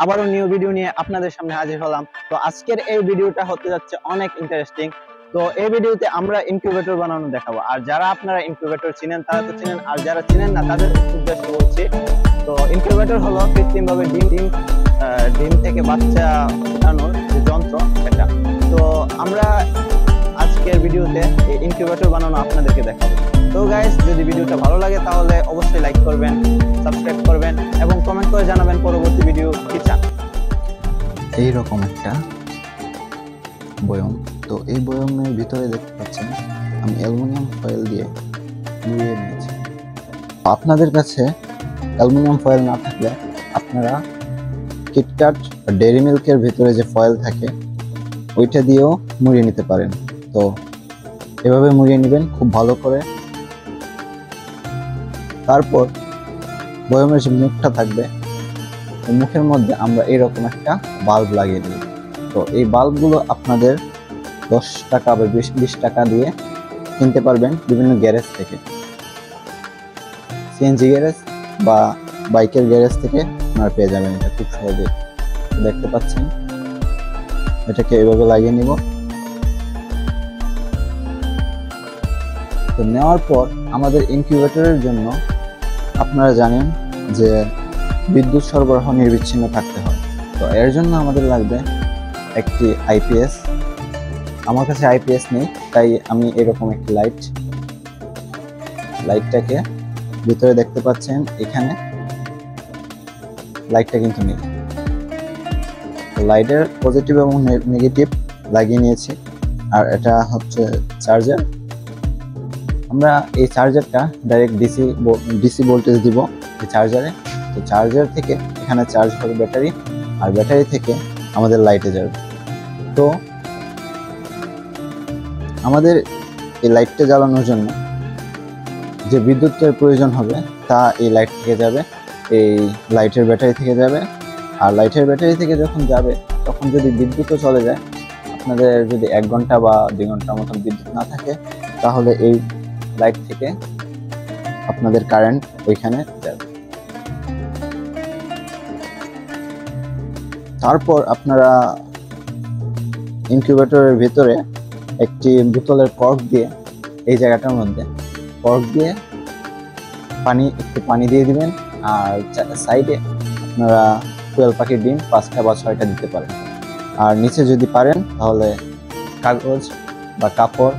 আবারও new video নিয়ে আপনাদের সামনে হাজির হলাম। তো আজকের এই ভিডিওটা হতে যাচ্ছে অনেক ইন্টারেস্টিং। তো এই ভিডিওতে আমরা ইনকিউবেটর বানানো দেখাবো। আর যারা আপনারা ইনকিউবেটর চিনেন তারা তো চিনেন, আর যারা চিনেন না তাদের উদ্দেশ্যে বলছি। তো ইনকিউবেটর হলো কৃত্রিমভাবে ডিম থেকে বাচ্চা ফোটানোর যে যন্ত্র এটা। তো আমরা আজকের ভিডিওতে এই ইনকিউবেটর বানানো আপনাদেরকে দেখাবো। তো গাইস, যদি ভিডিওটা ভালো লাগে তাহলে অবশ্যই লাইক করবেন, সাবস্ক্রাইব করবেন এবং কমেন্ট করে জানাবেন পরবর্তী ভিডিও কি চান। এইরকম একটা বয়ম। তো এই বয়মের ভিতরে দেখতে পাচ্ছেন আমি অ্যালুমিনিয়াম ফয়েল দিয়ে মুড়িয়ে নিয়েছি। আপনাদের কাছে অ্যালুমিনিয়াম ফয়েল না থাকলে আপনারা কিটক্যাট বা ডেইরি মিল্কের ভিতরে যে ফয়েল থাকে ওইটা দিয়েও মুড়িয়ে নিতে পারেন। তো এভাবে মুড়িয়ে নেবেন খুব ভালো করে। তারপর বয়মের যে মুখটা থাকবে ওই মুখের মধ্যে আমরা এরকম একটা বাল্ব লাগিয়ে দিই। তো এই বাল্বগুলো আপনাদের 10 টাকা বা 20 টাকা দিয়ে কিনতে পারবেন বিভিন্ন গ্যারেজ থেকে, সিএনজি গ্যারেজ বা বাইকের গ্যারেজ থেকে আপনারা পেয়ে যাবেন। এটা খুব সহজে দেখতে পাচ্ছেন। এটাকে এভাবে লাগিয়ে নিব। তো নেওয়ার পর আমাদের ইনকিউবেটরের জন্য আপনারা জানেন যে বিদ্যুৎ সরবরাহ নিরবিচ্ছিন্ন থাকতে হয়। তো এর জন্য আমাদের লাগবে একটি আইপিএস। আমার কাছে আইপিএস নেই, তাই আমি এরকম একটি লাইটটাকে ভিতরে দেখতে পাচ্ছেন, এখানে লাইটটা কিন্তু নেই। লাইটের পজিটিভ এবং নেগেটিভ লাগিয়ে নিয়েছি। আর এটা হচ্ছে চার্জার। আমরা এই চার্জারটা ডাইরেক্ট ডিসি ভোল্টেজ দিব এই চার্জারে। তো চার্জার থেকে এখানে চার্জ হবে ব্যাটারি, আর ব্যাটারি থেকে আমাদের লাইটে যাবে। তো আমাদের এই লাইটটা জ্বালানোর জন্য যে বিদ্যুতের প্রয়োজন হবে তা এই লাইট থেকে যাবে, এই লাইটের ব্যাটারি থেকে যাবে। আর লাইটের ব্যাটারি থেকে যখন যাবে তখন যদি বিদ্যুৎও চলে যায়, আপনাদের যদি 1 ঘন্টা বা 2 ঘন্টার মতন বিদ্যুৎ না থাকে, তাহলে এই লাইট থেকে আপনাদের কারেন্ট ওইখানে যাবে। তারপর আপনারা ইনকিউবেটরের ভিতরে একটি বোতলের কর্ক দিয়ে এই জায়গাটার মধ্যে কর্ক দিয়ে একটু পানি দিয়ে দিবেন। আর সাইডে আপনারা কোয়েল পাখির ডিম 5টা বা 6টা দিতে পারেন। আর নিচে যদি পারেন তাহলে কাগজ বা কাপড়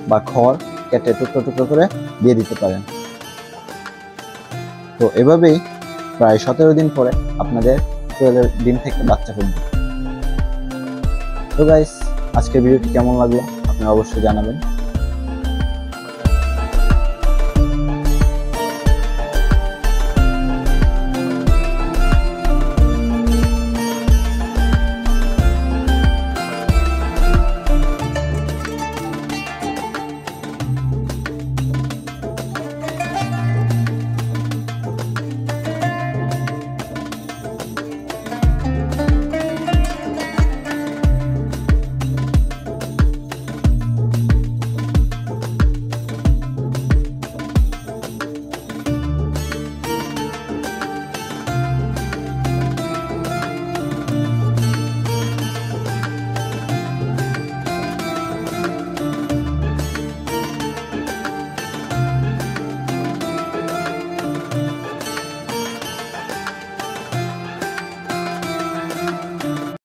বা খড় কেটে টুকরো টুকরো করে দিয়ে দিতে পারেন। তো এভাবেই প্রায় 17 দিন পরে আপনাদের কোয়েলের ডিম থেকে বাচ্চা ফুটবে। তো গাইস, আজকের ভিডিওটি কেমন লাগলো আপনারা অবশ্যই জানাবেন।